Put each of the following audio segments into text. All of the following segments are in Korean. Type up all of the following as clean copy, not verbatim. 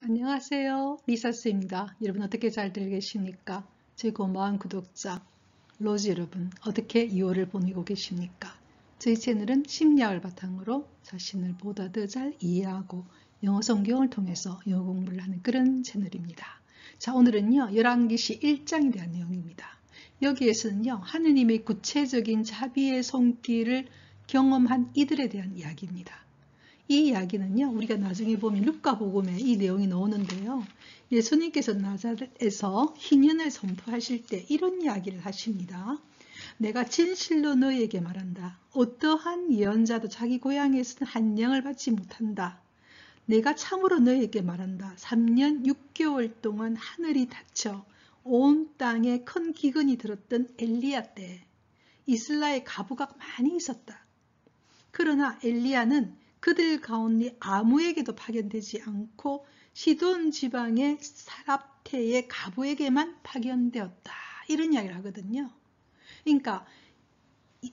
안녕하세요. 리사스입니다. 여러분 어떻게 잘들 계십니까? 제 고마운 구독자 로즈 여러분 어떻게 2월을 보내고 계십니까? 저희 채널은 심리학을 바탕으로 자신을 보다 더 잘 이해하고 영어 성경을 통해서 영어 공부를 하는 그런 채널입니다. 자, 오늘은요 열왕기시 1장에 대한 내용입니다. 여기에서는요 하느님의 구체적인 자비의 손길을 경험한 이들에 대한 이야기입니다. 이 이야기는요 우리가 나중에 보면 루카복음에 이 내용이 나오는데요, 예수님께서 나자렛에서 희년을 선포하실 때 이런 이야기를 하십니다. 내가 진실로 너희에게 말한다. 어떠한 예언자도 자기 고향에서는 한 영을 받지 못한다. 내가 참으로 너희에게 말한다. 3년 6개월 동안 하늘이 닫혀 온 땅에 큰 기근이 들었던 엘리야 때 이스라엘 가부가 많이 있었다. 그러나 엘리야는 그들 가운데 아무에게도 파견되지 않고 시돈 지방의 사랍테의 가부에게만 파견되었다. 이런 이야기를 하거든요. 그러니까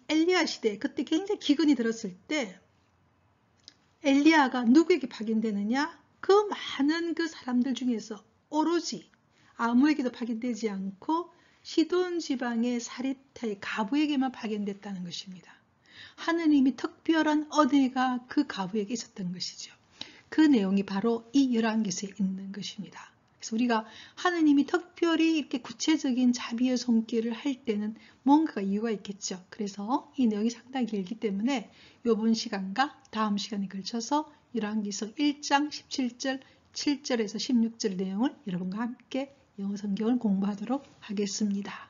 엘리야 시대 그때 굉장히 기근이 들었을 때 엘리야가 누구에게 파견되느냐? 그 많은 그 사람들 중에서 오로지 아무에게도 파견되지 않고 시돈 지방의 사렙타의 가부에게만 파견됐다는 것입니다. 하느님이 특별한 은혜가 그 가부에게 있었던 것이죠. 그 내용이 바로 이 열왕기서에 있는 것입니다. 그래서 우리가 하느님이 특별히 이렇게 구체적인 자비의 손길을 할 때는 뭔가 이유가 있겠죠. 그래서 이 내용이 상당히 길기 때문에 이번 시간과 다음 시간에 걸쳐서 열왕기서 1장 17절, 7절에서 16절 내용을 여러분과 함께 영어 성경을 공부하도록 하겠습니다.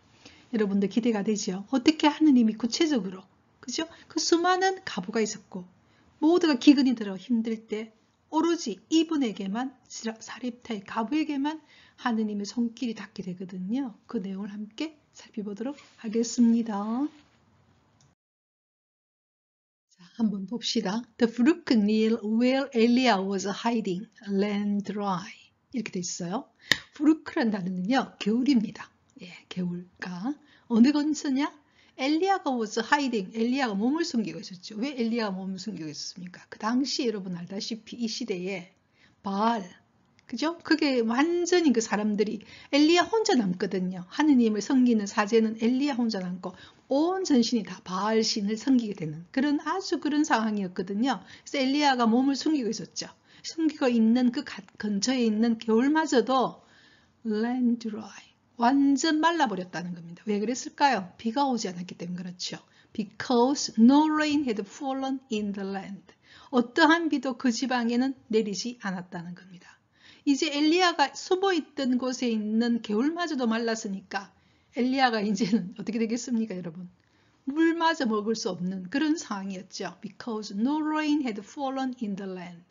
여러분들 기대가 되죠? 어떻게 하느님이 구체적으로, 그죠? 그 수많은 가부가 있었고 모두가 기근이 들어 힘들 때 오로지 이분에게만, 사렙타의 가부에게만 하느님의 손길이 닿게 되거든요. 그 내용을 함께 살펴보도록 하겠습니다. 자, 한번 봅시다. The brook near where Eliah was hiding ran dry. 이렇게 돼 있어요. 브루크란 단어는요, 겨울입니다. 예, 겨울가. 어느 건서냐? 엘리야가 was hiding. 엘리야가 몸을 숨기고 있었죠. 왜 엘리야가 몸을 숨기고 있었습니까? 그 당시 여러분 알다시피 이 시대에 바알, 그죠? 그게 완전히 그 사람들이 엘리야 혼자 남거든요. 하느님을 섬기는 사제는 엘리야 혼자 남고 온 전신이 다 바알 신을 섬기게 되는 그런 아주 그런 상황이었거든요. 그래서 엘리야가 몸을 숨기고 있었죠. 숨기고 있는 그 근처에 있는 겨울마저도 ran dry. 완전 말라버렸다는 겁니다. 왜 그랬을까요? 비가 오지 않았기 때문에 그렇죠. Because no rain had fallen in the land. 어떠한 비도 그 지방에는 내리지 않았다는 겁니다. 이제 엘리야가 숨어있던 곳에 있는 겨울마저도 말랐으니까 엘리야가 이제는 어떻게 되겠습니까, 여러분? 물마저 먹을 수 없는 그런 상황이었죠. Because no rain had fallen in the land.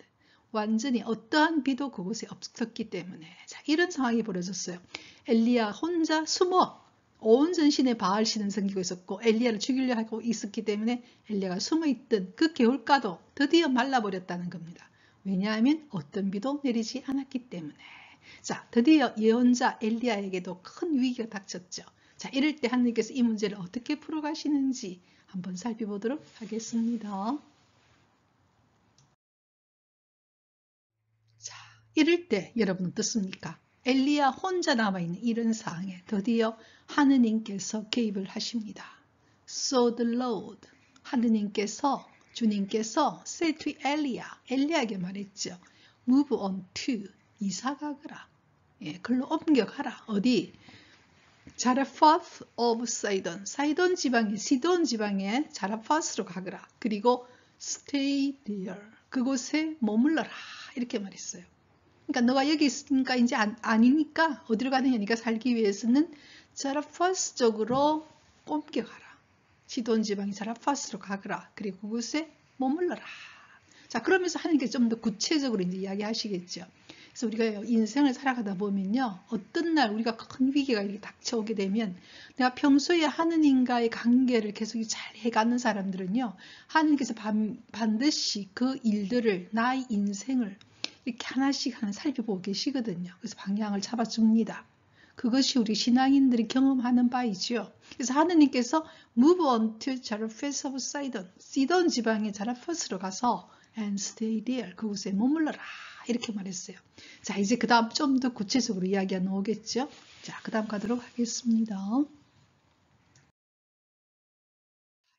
완전히 어떠한 비도 그곳에 없었기 때문에. 자, 이런 상황이 벌어졌어요. 엘리야 혼자 숨어 온 전신에 바알 신을 섬기고 있었고 엘리야를 죽이려 하고 있었기 때문에 엘리야가 숨어있던 그 겨울가도 드디어 말라버렸다는 겁니다. 왜냐하면 어떤 비도 내리지 않았기 때문에. 자, 드디어 예언자 엘리야에게도 큰 위기가 닥쳤죠. 자, 이럴 때 하느님께서 이 문제를 어떻게 풀어가시는지 한번 살펴보도록 하겠습니다. 자, 이럴 때 여러분 어떻습니까? 엘리야 혼자 남아있는 이런 상황에 드디어 하느님께서 개입을 하십니다. So the Lord, 하느님께서, 주님께서 said to 엘리야에게 말했죠. Move on to, 이사가거라. 예, 글로 옮겨가라. 어디? 자라파스 of 사이돈, 사이돈 지방에, 시돈 지방에 자라파스로 가거라. 그리고 stay there, 그곳에 머물러라. 이렇게 말했어요. 그러니까 너가 여기 있으니까 이제 아니니까 어디로 가느냐? 네가 살기 위해서는 자라파스 쪽으로 옮겨가라. 시돈 지방이 자라파스로 가거라. 그리고 그곳에 머물러라. 자, 그러면서 하나님께서 좀 더 구체적으로 이제 이야기하시겠죠. 그래서 우리가 인생을 살아가다 보면요, 어떤 날 우리가 큰 위기가 이렇게 닥쳐오게 되면 내가 평소에 하느님과의 관계를 계속 잘 해가는 사람들은요, 하느님께서 반드시 그 일들을, 나의 인생을 이렇게 하나씩 살펴보고 계시거든요. 그래서 방향을 잡아줍니다. 그것이 우리 신앙인들이 경험하는 바이죠. 그래서 하느님께서 move on to Zarephath of Sidon, 시돈 지방의 자라파스로 가서 and stay there, 그곳에 머물러라. 이렇게 말했어요. 자, 이제 그 다음 좀 더 구체적으로 이야기가 나오겠죠. 자, 그 다음 가도록 하겠습니다.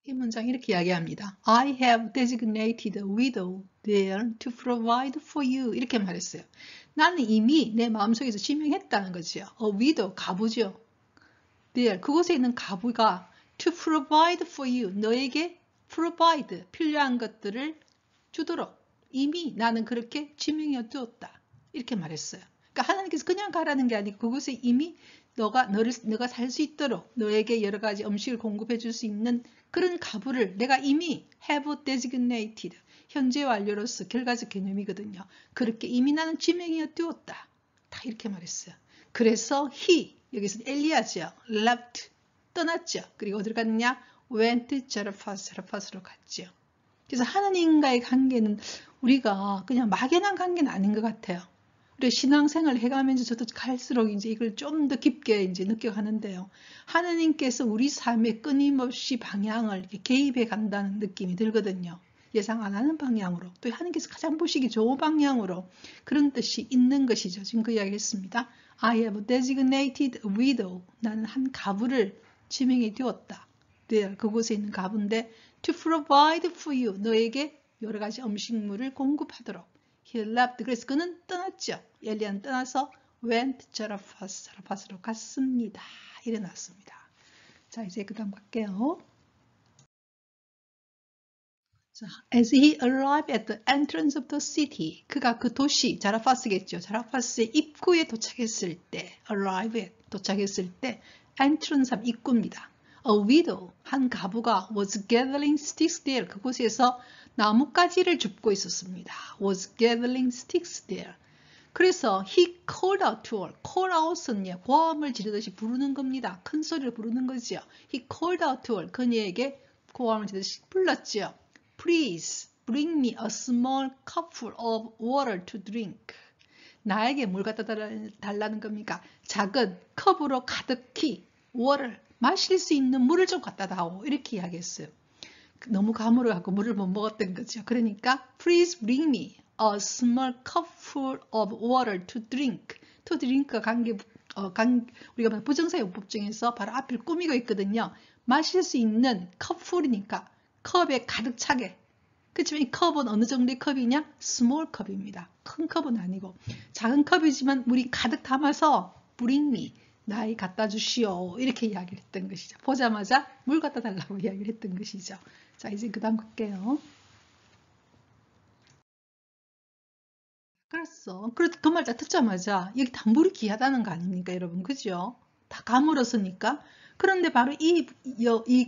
이 문장 이렇게 이야기합니다. I have designated a widow there to provide for you. 이렇게 말했어요. 나는 이미 내 마음속에서 지명했다는 거죠. A widow, 가부죠. there, 그곳에 있는 가부가 to provide for you, 너에게 provide, 필요한 것들을 주도록 이미 나는 그렇게 지명해 두었다. 이렇게 말했어요. 그러니까 하나님께서 그냥 가라는 게 아니고 그곳에 이미 너가 살 수 있도록 너에게 여러 가지 음식을 공급해 줄 수 있는 그런 가부를 내가 이미 have designated, 현재 완료로서 결과적 개념이거든요. 그렇게 이미 나는 지명해 두었다. 다 이렇게 말했어요. 그래서 he, 여기서 엘리야죠. left, 떠났죠. 그리고 어디로 갔느냐? went 자르파스로 갔죠. 그래서 하나님과의 관계는 우리가 그냥 막연한 관계는 아닌 것 같아요. 우리 신앙생활을 해가면서 저도 갈수록 이제 이걸 좀 더 깊게 이제 느껴가는데요. 하나님께서 우리 삶에 끊임없이 방향을 이렇게 개입해 간다는 느낌이 들거든요. 예상 안 하는 방향으로, 또 하나님께서 가장 보시기 좋은 방향으로 그런 뜻이 있는 것이죠. 지금 그 이야기 했습니다. I have designated a widow. 나는 한 가부를 지명해 두었다. 그곳에 있는 가부인데 to provide for you. 너에게 여러 가지 음식물을 공급하도록. He left. 그래서 그는 떠났죠. 엘리야는 떠나서 went 자라파스로 갔습니다. 일어났습니다. 자, 이제 그 다음 갈게요. 자, as he arrived at the entrance of the city, 그가 그 도시, 자라파스겠죠. 자라파스의 입구에 도착했을 때, 도착했을 때, entrance 하면 입구입니다. A widow, 한 가부가 was gathering sticks there, 그곳에서 나뭇가지를 줍고 있었습니다. was gathering sticks there. 그래서 he called out to her. call out은 고함을 지르듯이 부르는 겁니다. 큰 소리로 부르는 거죠. he called out to her. 그녀에게 고함을 지르듯이 불렀죠. Please bring me a small cupful of water to drink. 나에게 물 갖다 달라는 겁니까? 작은 컵으로 가득히 water, 마실 수 있는 물을 좀 갖다 다오. 이렇게 이야기했어요. 너무 가물어갖고 물을 못 먹었던 거죠. 그러니까 Please bring me a small cupful of water to drink. to drink가 우리가 부정사 용법 중에서 바로 앞을 꾸미고 있거든요. 마실 수 있는 컵풀이니까 컵에 가득 차게. 그렇지만 이 컵은 어느 정도의 컵이냐? 스몰 컵입니다. 큰 컵은 아니고 작은 컵이지만 물이 가득 담아서 bring me, 나이 갖다 주시오. 이렇게 이야기를 했던 것이죠. 보자마자 물 갖다 달라고 이야기를 했던 것이죠. 자, 이제 그 다음 갈게요. 그랬어. 그 말 딱 듣자마자 여기 다 물이 귀하다는 거 아닙니까, 여러분? 그죠? 다 가물었으니까. 그런데 바로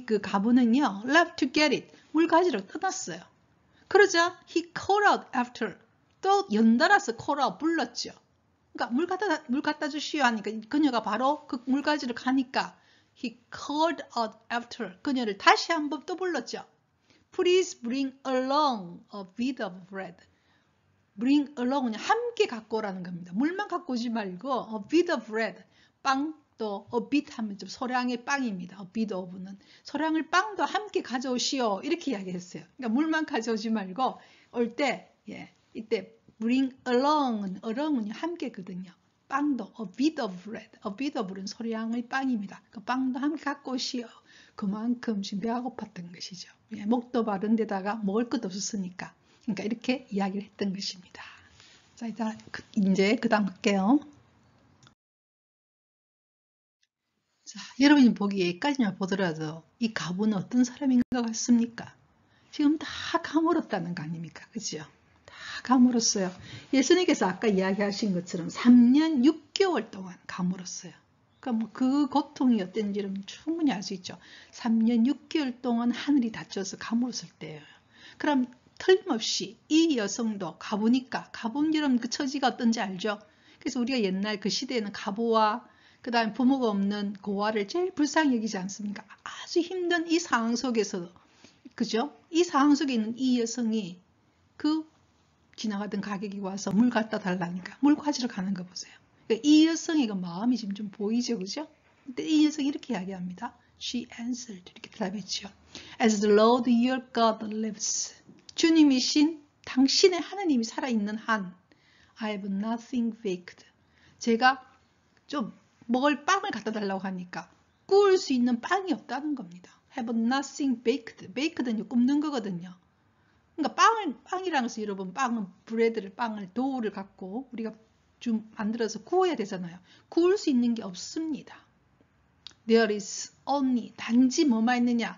그 가부는요, left to get it. 물 가지러 떠났어요. 그러자 he called out after. 또 연달아서 call out, 불렀죠. 그러니까 물 갖다 주시오 하니까 그녀가 바로 그 물 가지러 가니까 he called out after. 그녀를 다시 한번 또 불렀죠. Please bring along a bit of bread. bring along은 함께 갖고 오라는 겁니다. 물만 갖고 오지 말고 a bit of bread, 빵도 a bit 하면 좀 소량의 빵입니다. a bit of는 소량의 빵도 함께 가져오시오. 이렇게 이야기했어요. 그러니까 물만 가져오지 말고 올 때 이때 bring along은 함께거든요. 빵도 a bit of bread, a bit of는 소량의 빵입니다. 그 빵도 함께 갖고 오시오. 그만큼 지금 배가 고팠던 것이죠. 목도 마른 데다가 먹을 것도 없었으니까. 그러니까 이렇게 이야기를 했던 것입니다. 자, 이제 그 다음 갈게요. 자, 여러분이 보기에 여기까지만 보더라도 이 가부는 어떤 사람인 것 같습니까? 지금 다 가물었다는 거 아닙니까? 그죠? 다 가물었어요. 예수님께서 아까 이야기하신 것처럼 3년 6개월 동안 가물었어요. 그러니까 그 고통이 어땠는지 여러분 충분히 알 수 있죠. 3년 6개월 동안 하늘이 닫혀서 가물었을 때예요. 그럼 틀림없이 이 여성도 가부니까, 가부 여러분 그 처지가 어떤지 알죠? 그래서 우리가 옛날 그 시대에는 가부와 그 다음에 부모가 없는 고아를 제일 불쌍히 여기지 않습니까? 아주 힘든 이 상황 속에서도, 그죠? 이 상황 속에 있는 이 여성이 그 지나가던 가객이 와서 물 갖다 달라니까 물 가지러 가는 거 보세요. 그러니까 이 여성의 그 마음이 지금 좀 보이죠, 그죠? 근데 이 여성이 이렇게 이야기합니다. She answered, 이렇게 대답했죠. As the Lord your God lives. 주님이신 당신의 하나님이 살아있는 한 I have nothing baked. 제가 좀 먹을 빵을 갖다 달라고 하니까 구울 수 있는 빵이 없다는 겁니다. have nothing baked. baked는 굽는 거거든요. 그러니까 빵이라는 것은 여러분 빵은 빵을 도우를 갖고 우리가 좀 만들어서 구워야 되잖아요. 구울 수 있는 게 없습니다. There is only 단지 뭐만 있느냐?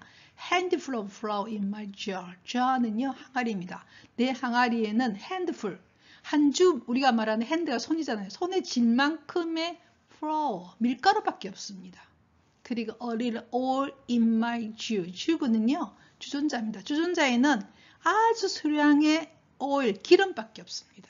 handful of flour in my jar. jar는요 항아리입니다. 내 항아리에는 handful 한 줌 우리가 말하는 hand가 손이잖아요. 손에 쥘 만큼의 flour 밀가루밖에 없습니다. 그리고 a little oil in my jug. jug는요 주전자입니다. 주전자에는 아주 소량의 오일, 기름밖에 없습니다.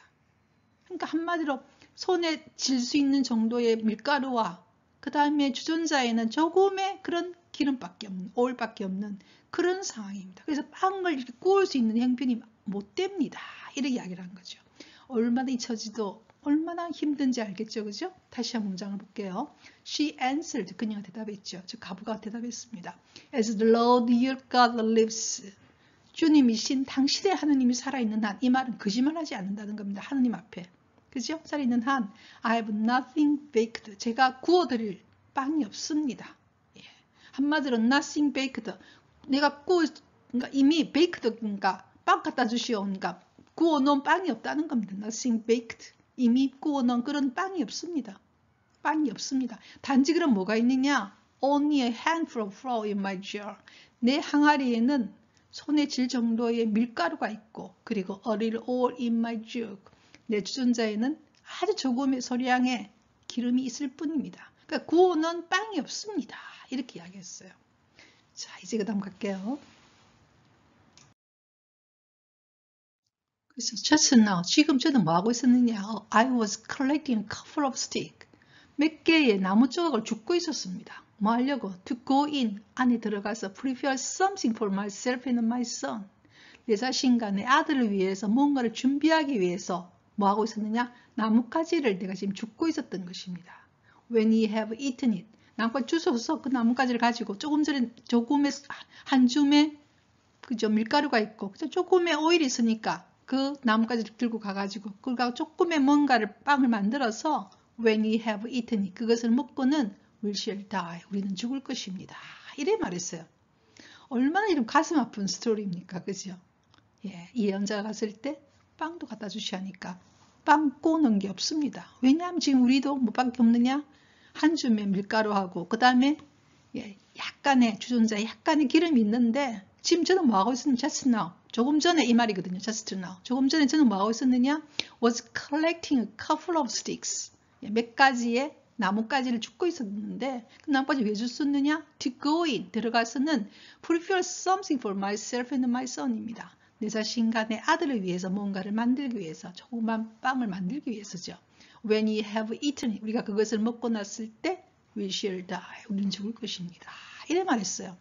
그러니까 한마디로 손에 쥘 수 있는 정도의 밀가루와 그 다음에 주전자에는 조금의 그런 기름밖에 없는, 오일밖에 없는 그런 상황입니다. 그래서 빵을 이렇게 구울 수 있는 형편이 못 됩니다. 이렇게 이야기를 한 거죠. 얼마나 잊혀지도 얼마나 힘든지 알겠죠, 그죠? 다시 한 문장을 볼게요. She answered. 그녀가 대답했죠. 즉 가부가 대답했습니다. As the Lord your God lives. 주님이신 당신의 하느님이 살아있는 한, 이 말은 거짓말하지 않는다는 겁니다. 하느님 앞에. 그죠? 살아있는 한, I have nothing baked. 제가 구워드릴 빵이 없습니다. 예. 한마디로 nothing baked. 내가 그러니까 이미 baked, 그러니까 빵 갖다 주시오. 그러니까 구워놓은 빵이 없다는 겁니다. nothing baked. 이미 구워놓은 그런 빵이 없습니다. 빵이 없습니다. 단지 그럼 뭐가 있느냐? Only a handful of flour in my jar. 내 항아리에는 손에 쥘 정도의 밀가루가 있고 그리고 a little oil in my jug. 내 주전자에는 아주 조금의 소량의 기름이 있을 뿐입니다. 그러니까 구워놓은 빵이 없습니다. 이렇게 이야기했어요. 자, 이제 그 다음 갈게요. 그래서 just now, 지금 저는 뭐 하고 있었느냐? I was collecting a couple of sticks. 몇 개의 나무 조각을 줍고 있었습니다. 뭐 하려고? To go in, 안에 들어가서 prepare something for myself and my son. 내 자신과 내 아들을 위해서 뭔가를 준비하기 위해서 뭐 하고 있었느냐? 나뭇가지를 내가 지금 줍고 있었던 것입니다. When you have eaten it. 나뭇가지 주워서 그 나뭇가지를 가지고 조금 전에 조금의 한 줌의 그죠 밀가루가 있고 조금의 오일이 있으니까 그 나뭇가지를 들고 가가지고 그걸 조금의 뭔가를 빵을 만들어서 When you have eaten it. 그것을 먹고는 We shall die. 우리는 죽을 것입니다. 이래 말했어요. 얼마나 이런 가슴 아픈 스토리입니까? 그죠? 예, 이 예언자가 갔을 때 빵도 갖다 주시하니까 빵 구우는 게 없습니다. 왜냐하면 지금 우리도 뭐밖에 없느냐? 한 줌의 밀가루하고 그 다음에 예, 약간의 주전자에 약간의 기름이 있는데 지금 저는 뭐하고 있었느냐? Just now. 조금 전에 이 말이거든요. Just now. 조금 전에 저는 뭐하고 있었느냐? Was collecting a couple of sticks. 예, 몇 가지의 나뭇가지를 줍고 있었는데 그 나뭇가지 왜 줬었느냐? To go in. 들어가서는 prepare something for myself and my son입니다. 내 자신과 내 아들을 위해서 뭔가를 만들기 위해서 조그만 빵을 만들기 위해서죠. When you have eaten it. 우리가 그것을 먹고 났을 때 We shall die. 우리는 죽을 것입니다. 이래 말했어요.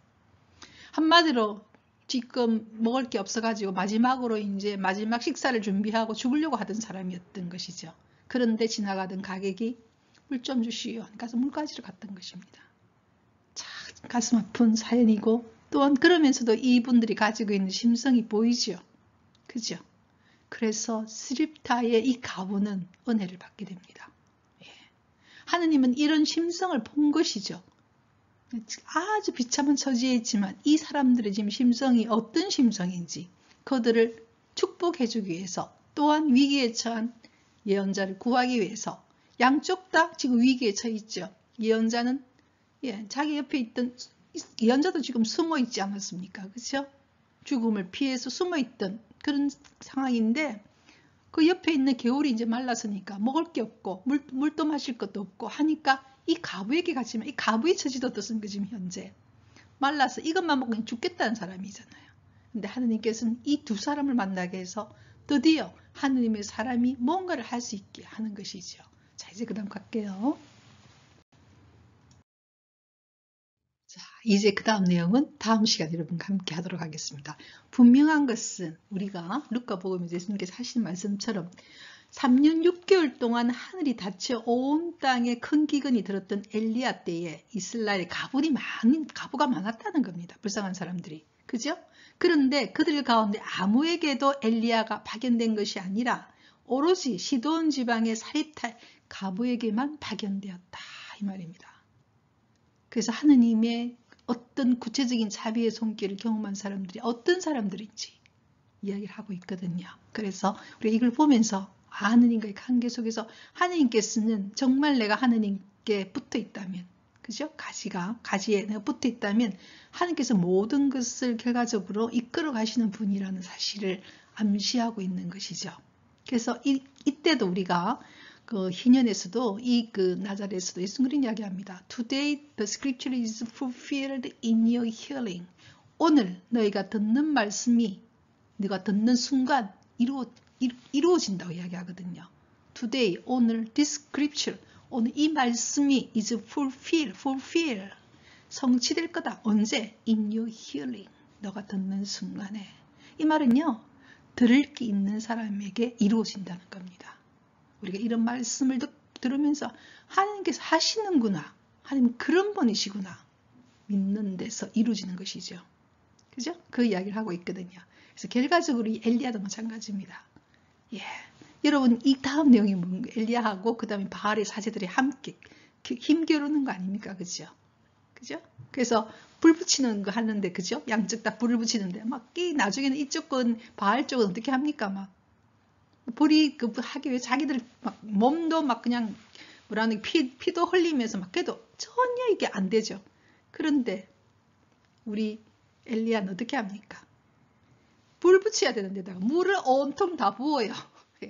한마디로 지금 먹을 게 없어가지고 마지막으로 이제 마지막 식사를 준비하고 죽으려고 하던 사람이었던 것이죠. 그런데 지나가던 가객이 물 좀 주시오. 가서 물가지를 갔던 것입니다. 참 가슴 아픈 사연이고 또한 그러면서도 이분들이 가지고 있는 심성이 보이죠. 그죠? 그래서 스립타의 이 가부는 은혜를 받게 됩니다. 예. 하느님은 이런 심성을 본 것이죠. 아주 비참한 처지에 있지만 이 사람들의 지금 심성이 어떤 심성인지 그들을 축복해주기 위해서 또한 위기에 처한 예언자를 구하기 위해서 양쪽 다 지금 위기에 처해 있죠. 예언자는 예, 자기 옆에 있던 예언자도 지금 숨어 있지 않았습니까? 그렇죠? 죽음을 피해서 숨어 있던 그런 상황인데 그 옆에 있는 개울이 이제 말랐으니까 먹을 게 없고 물도 마실 것도 없고 하니까 이 가부에게 갔지만 이 가부의 처지도 어떻습니까? 지금 현재 말라서 이것만 먹으면 죽겠다는 사람이잖아요. 근데 하느님께서는 이 두 사람을 만나게 해서 드디어 하느님의 사람이 뭔가를 할 수 있게 하는 것이죠. 자, 이제 그 다음 갈게요. 자, 이제 그 다음 내용은 다음 시간 여러분과 함께 하도록 하겠습니다. 분명한 것은 우리가 루카복음에서 예수님께서 하신 말씀처럼 3년 6개월 동안 하늘이 닫혀 온 땅에 큰 기근이 들었던 엘리야 때에 이스라엘에 가부가 많았다는 겁니다. 불쌍한 사람들이. 그죠? 그런데 그들 가운데 아무에게도 엘리야가 파견된 것이 아니라 오로지 시돈 지방의 사립탈 가부에게만 파견되었다 이 말입니다. 그래서 하느님의 어떤 구체적인 자비의 손길을 경험한 사람들이 어떤 사람들인지 이야기를 하고 있거든요. 그래서 우리가 이걸 보면서 하느님과의 관계 속에서 하느님께서는 정말 내가 하느님께 붙어 있다면, 그죠? 가지에 내가 붙어 있다면 하느님께서 모든 것을 결과적으로 이끌어 가시는 분이라는 사실을 암시하고 있는 것이죠. 그래서 이때도 우리가 그 희년에서도 나자렛에서도 예수님 그런 이야기합니다. Today the scripture is fulfilled in your hearing. 오늘 너희가 듣는 말씀이 네가 듣는 순간 이루어진다고 이야기하거든요. Today, 오늘 this scripture, 오늘 이 말씀이 is fulfill, 성취될 거다. 언제? In your hearing. 너가 듣는 순간에. 이 말은요. 들을 게 있는 사람에게 이루어진다는 겁니다. 우리가 이런 말씀을 들으면서 하나님께서 하시는구나. 하나님 그런 분이시구나. 믿는 데서 이루어지는 것이죠. 그죠? 그 이야기를 하고 있거든요. 그래서 결과적으로 이 엘리야도 마찬가지입니다. 예. 여러분 이 다음 내용이 뭔가 엘리야하고 그 다음에 바알의 사제들이 함께 힘겨루는 거 아닙니까? 그죠? 그죠? 그래서 불 붙이는 거 하는데 그죠? 양쪽 다 불을 붙이는데 막 나중에는 이쪽은 바알 쪽은 어떻게 합니까? 막 불이 하기 위해 자기들 막 몸도 막 그냥 뭐라는 피도 흘리면서 막 해도 전혀 이게 안 되죠. 그런데 우리 엘리야는 어떻게 합니까? 불 붙여야 되는데다가 물을 온통 다 부어요.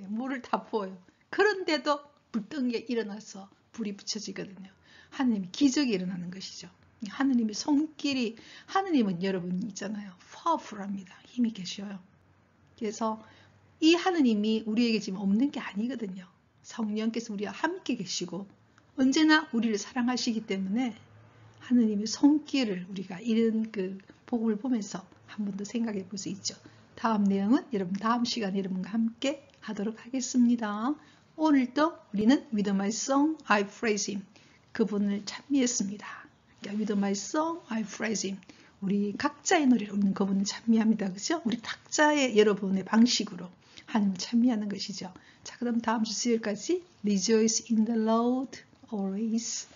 물을 다 부어요. 그런데도 불덩이에 일어나서 불이 붙여지거든요. 하느님이 기적이 일어나는 것이죠. 하느님의 손길이, 하느님은 여러분 있잖아요. 파워풀합니다. 힘이 계셔요. 그래서 이 하느님이 우리에게 지금 없는 게 아니거든요. 성령께서 우리와 함께 계시고 언제나 우리를 사랑하시기 때문에 하느님의 손길을 우리가 이런 그 복음을 보면서 한 번 더 생각해 볼 수 있죠. 다음 내용은 여러분 다음 시간에 여러분과 함께 하도록 하겠습니다. 오늘도 우리는 With my song I praise him 그분을 찬미했습니다. With my song I praise him 우리 각자의 노래를 우리는 그분을 찬미합니다. 그죠? 우리 각자의 여러분의 방식으로 하나님을 찬미하는 것이죠. 자, 그럼 다음 주 수요일까지 Rejoice in the Lord always.